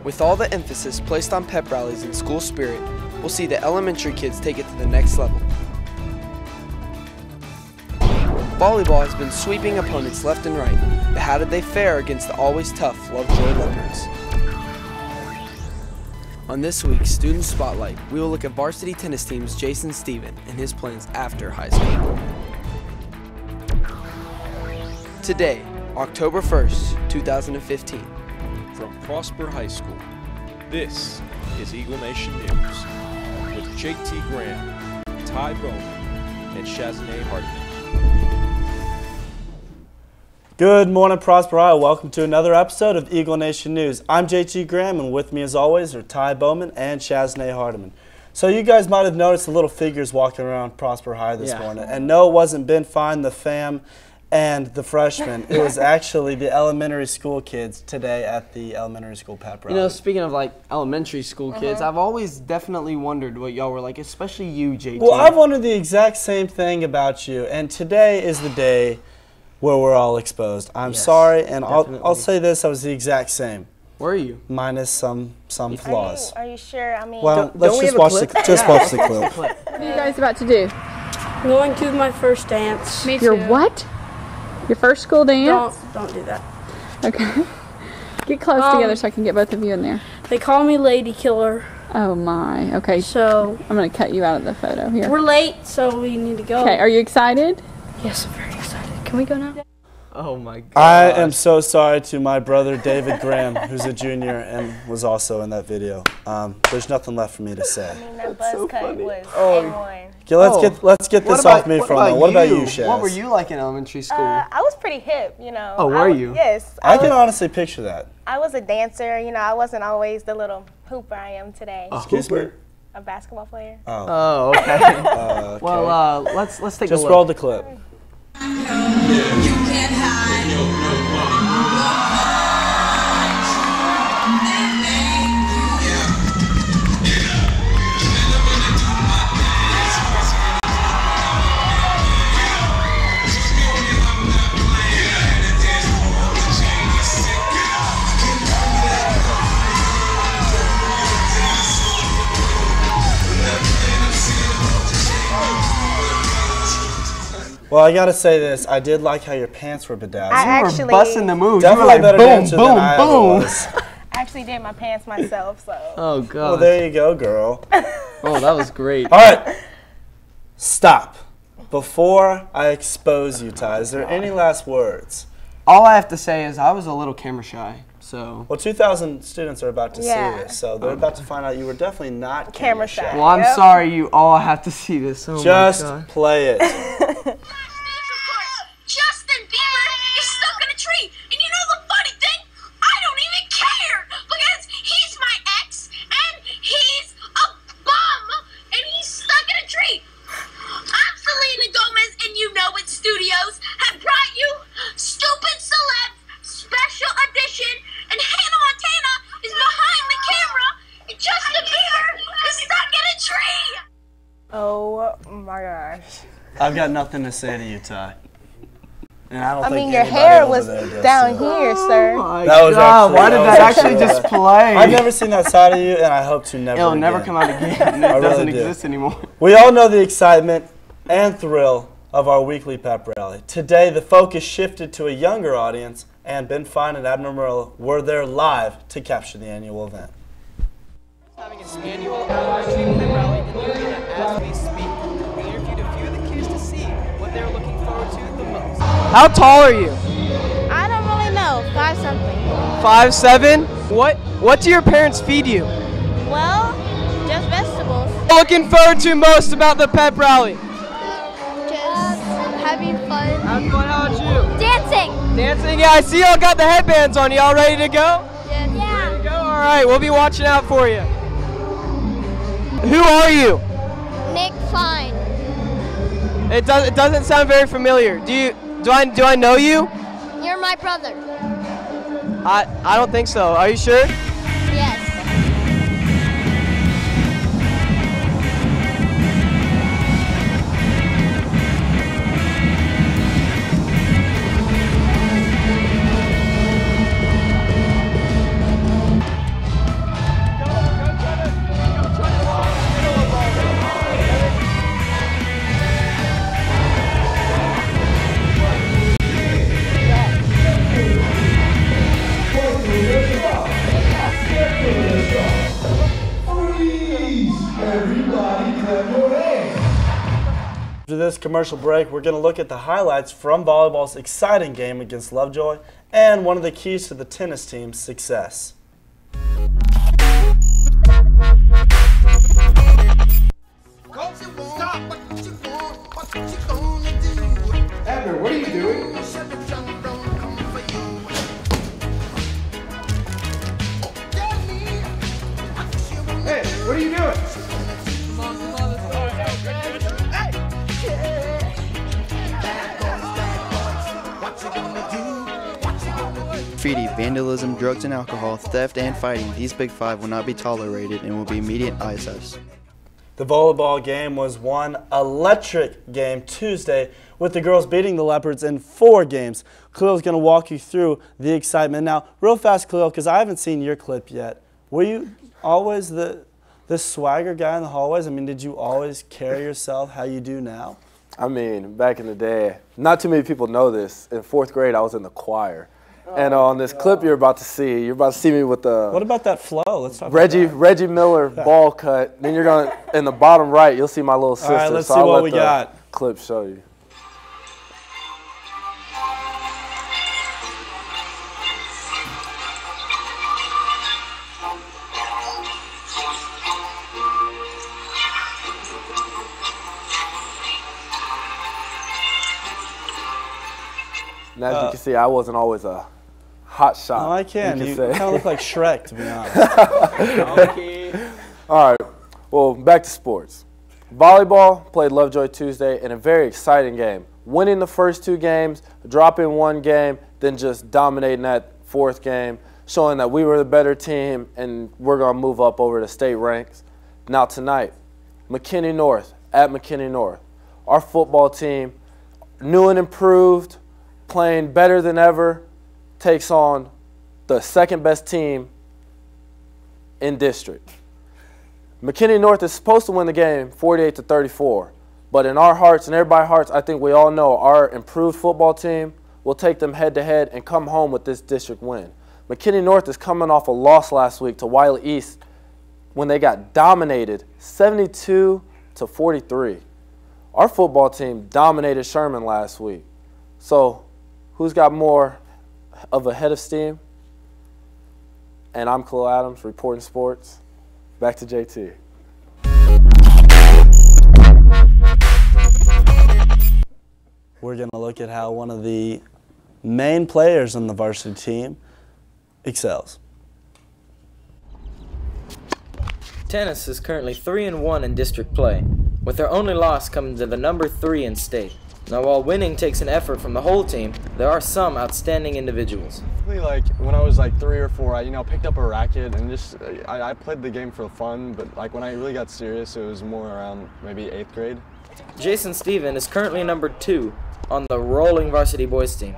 With all the emphasis placed on pep rallies and school spirit, we'll see the elementary kids take it to the next level. Volleyball has been sweeping opponents left and right, but how did they fare against the always tough Lovejoy Leopards? On this week's Student Spotlight, we will look at varsity tennis team's Jason Stephen and his plans after high school. Today, October 1st, 2015. From Prosper High School, this is Eagle Nation News with JT Graham, Ty Bowman, and Chazanae Hartman. Good morning, Prosper Iowa. Welcome to another episode of Eagle Nation News. I'm JT Graham, and with me as always are Ty Bowman and Chazanae Hartman. So you guys might have noticed the little figures walking around Prosper High this morning. And no, it wasn't Ben Fine, the fam, and the freshmen. It was actually the elementary school kids today at the elementary school pep rally. You know, speaking of like elementary school kids, I've always definitely wondered what y'all were like, especially you, JT. Well, I've wondered the exact same thing about you, and today is the day where we're all exposed. I'm sorry, and I'll say this, I was the exact same. Were you? Minus some flaws. Are you sure? I mean, well, let's just watch the clip. What are you guys about to do? I'm going to my first dance. Me too. Your what? Your first school dance? Don't do that. Okay. Get close together so I can get both of you in there. They call me Lady Killer. Oh my. Okay. So I'm going to cut you out of the photo here. We're late, so we need to go. Okay. Are you excited? Yes, I'm very excited. Can we go now? Oh my God. I am so sorry to my brother David Graham, who's a junior and was also in that video. There's nothing left for me to say. I mean, that buzz cut was A1. Okay, let's get this off me for a moment. What about you, Shaz? What were you like in elementary school? I was pretty hip, you know. Oh, were you? Yes. I can honestly picture that. I was a dancer, you know. I wasn't always the little hooper I am today. Excuse me? A basketball player. Oh, okay. Well, let's take a look. Just roll the clip. You can't hide. Well, I gotta say this. I did like how your pants were bedazzled. You were busting the moves. Definitely you were like, better boom, dancer boom, than I ever boom. was. I actually did my pants myself, so. Oh, God. Well, there you go, girl. Oh, that was great. All right. Stop. Before I expose you, Ty, is there any last words? All I have to say is I was a little camera shy, so. Well, 2,000 students are about to see this, so they're about to find out you were definitely not camera shy. Well, I'm sorry you all have to see this. Oh Just my God. play it. Justin Bieber is stuck in a tree, and you know the funny thing? I don't even care because he's my ex, and he's a bum, and he's stuck in a tree. I'm Selena Gomez, and you know it Studios have brought you Stupid Celeb Special Edition, and Hannah Montana is behind the camera, and Justin Bieber is stuck in a tree. Oh my gosh. I've got nothing to say to you, Ty. And I don't I think mean, your anybody hair over was there does, down so. here, sir. That was actually, why did that actually just play? I've never seen that side of you, and I hope to never It'll again. never come out again. It I really doesn't do. exist anymore. We all know the excitement and thrill of our weekly pep rally. Today, the focus shifted to a younger audience, and Ben Fine and Abner Merle were there live to capture the annual event. Having its annual elementary pep rally in the arena as we speak. We interviewed a few of the kids to see what they're looking forward to the most. How tall are you? I don't really know. 5 something. 5'7"? What do your parents feed you? Well, just vegetables. Looking forward to most about the pep rally? Just having fun. Having fun, how about you? Dancing. Dancing? Yeah, I see y'all got the headbands on. Y'all ready to go? Yes. Yeah. Ready to go? All right, we'll be watching out for you. Who are you? Nick Fine. It doesn't sound very familiar. Do I know you? You're my brother. I don't think so. Are you sure? Yes. this commercial break, we're going to look at the highlights from volleyball's exciting game against Lovejoy and one of the keys to the tennis team's success. Abner, what are you doing? Hey, what are you doing? Graffiti, vandalism, drugs and alcohol, theft, and fighting. These big five will not be tolerated and will be immediate ISS. The volleyball game was one electric game Tuesday with the girls beating the Leopards in 4 games. Khalil's going to walk you through the excitement. Now, real fast, Khalil, because I haven't seen your clip yet. Were you always the swagger guy in the hallways? I mean, did you always carry yourself how you do now? I mean, back in the day, not too many people know this. In 4th grade, I was in the choir. And on this clip you're about to see me with the What about that flow? Let's talk Reggie about that. Miller ball cut. Then you're going to, in the bottom right, you'll see my little sister. All right, let's so see I'll what let we the got. Clip show you. And as you can see, I wasn't always a hot shot. No, I can. You kind of look like Shrek, to be honest. All right. Well, back to sports. Volleyball played Lovejoy Tuesday in a very exciting game. Winning the first 2 games, dropping 1 game, then just dominating that 4th game, showing that we were the better team and we're going to move up over the state ranks. Now tonight, McKinney North at McKinney North. Our football team, new and improved, playing better than ever, takes on the 2nd best team in district. McKinney North is supposed to win the game 48-34, but in our hearts and everybody's hearts, I think we all know our improved football team will take them head-to-head and come home with this district win. McKinney North is coming off a loss last week to Wiley East when they got dominated 72-43. Our football team dominated Sherman last week. So who's got more of a head of steam? And I'm Khalil Adams, reporting sports. Back to JT. We're going to look at how one of the main players on the varsity team excels. Tennis is currently 3-1 in district play, with their only loss coming to the number 3 in state. Now, while winning takes an effort from the whole team, there are some outstanding individuals. Like when I was like 3 or 4, I picked up a racket and just I played the game for fun. But like when I really got serious, it was more around maybe 8th grade. Jason Steven is currently number 2 on the rolling varsity boys team,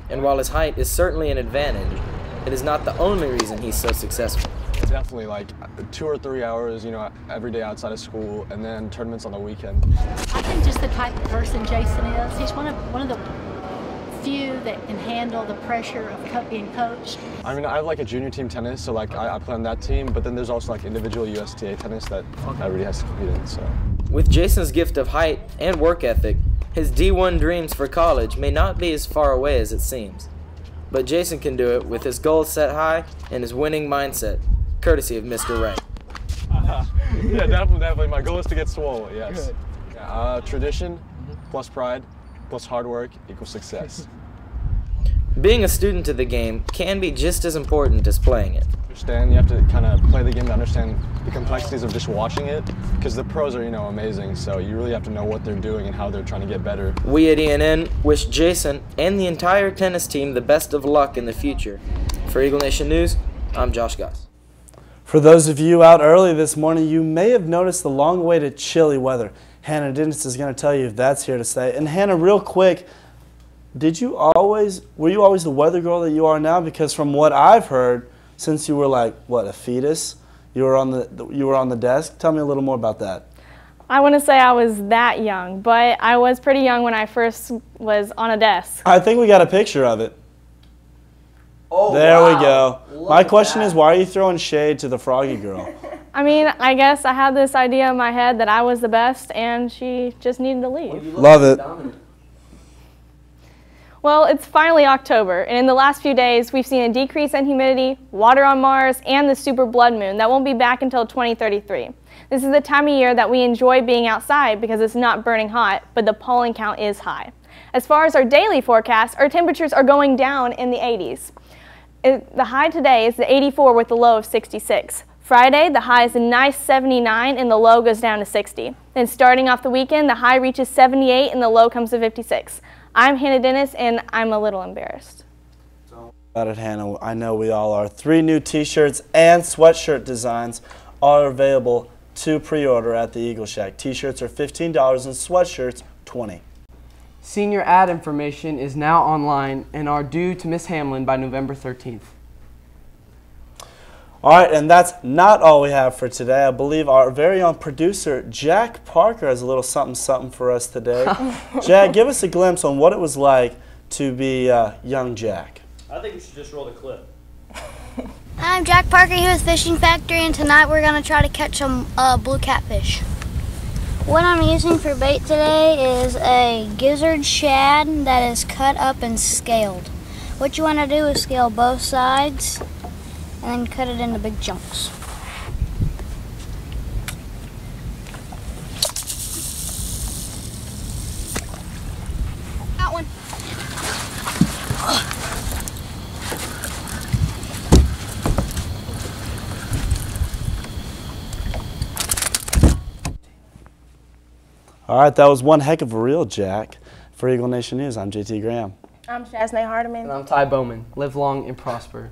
and while his height is certainly an advantage, it is not the only reason he's so successful. Definitely like 2 or 3 hours, every day outside of school, and then tournaments on the weekend. I think just the type of person Jason is. He's one of the few that can handle the pressure of being coached. I mean, I have like a junior team tennis, so like I play on that team, but then there's also like individual USTA tennis that everybody has to compete in. So, with Jason's gift of height and work ethic, his D1 dreams for college may not be as far away as it seems. But Jason can do it with his goals set high and his winning mindset, courtesy of Mr. Wright. Yeah, definitely. My goal is to get swole, yes. Tradition plus pride plus hard work equals success. Being a student of the game can be just as important as playing it. You have to kind of play the game to understand the complexities of just watching it, because the pros are, amazing, so you really have to know what they're doing and how they're trying to get better. We at ENN wish Jason and the entire tennis team the best of luck in the future. For Eagle Nation News, I'm Josh Goss. For those of you out early this morning, you may have noticed the long-awaited chilly weather. Hannah Dennis is going to tell you if that's here to stay. And Hannah, real quick, were you always the weather girl that you are now? Because from what I've heard, since you were like, what, a fetus, you were on the desk. Tell me a little more about that. I wouldn't say I was that young, but I was pretty young when I first was on a desk. I think we got a picture of it. Oh, there wow. we go. My question is, why are you throwing shade to the Froggy girl? I mean, I guess I had this idea in my head that I was the best and she just needed to leave. Love it. Well, it's finally October, and in the last few days, we've seen a decrease in humidity, water on Mars, and the super blood moon that won't be back until 2033. This is the time of year that we enjoy being outside because it's not burning hot, but the pollen count is high. As far as our daily forecast, our temperatures are going down in the 80s. The high today is the 84 with the low of 66. Friday, the high is a nice 79 and the low goes down to 60. Then starting off the weekend, the high reaches 78 and the low comes to 56. I'm Hannah Dennis, and I'm a little embarrassed. About it, Hannah. I know we all are. 3 new t-shirts and sweatshirt designs are available to pre-order at the Eagle Shack. T-shirts are $15 and sweatshirts $20. Senior ad information is now online and are due to Miss Hamlin by November 13th. All right, and that's not all we have for today. I believe our very own producer, Jack Parker, has a little something for us today. Jack, give us a glimpse on what it was like to be young Jack. I think we should just roll the clip. Hi, I'm Jack Parker here with Fishing Factory, and tonight we're going to try to catch some blue catfish. What I'm using for bait today is a gizzard shad that is cut up and scaled. What you want to do is scale both sides and then cut it into big chunks. That one. All right, that was one heck of a reel, Jack. For Eagle Nation News, I'm JT Graham. I'm Shasnae Hardiman. And I'm Ty Bowman. Live long and prosper.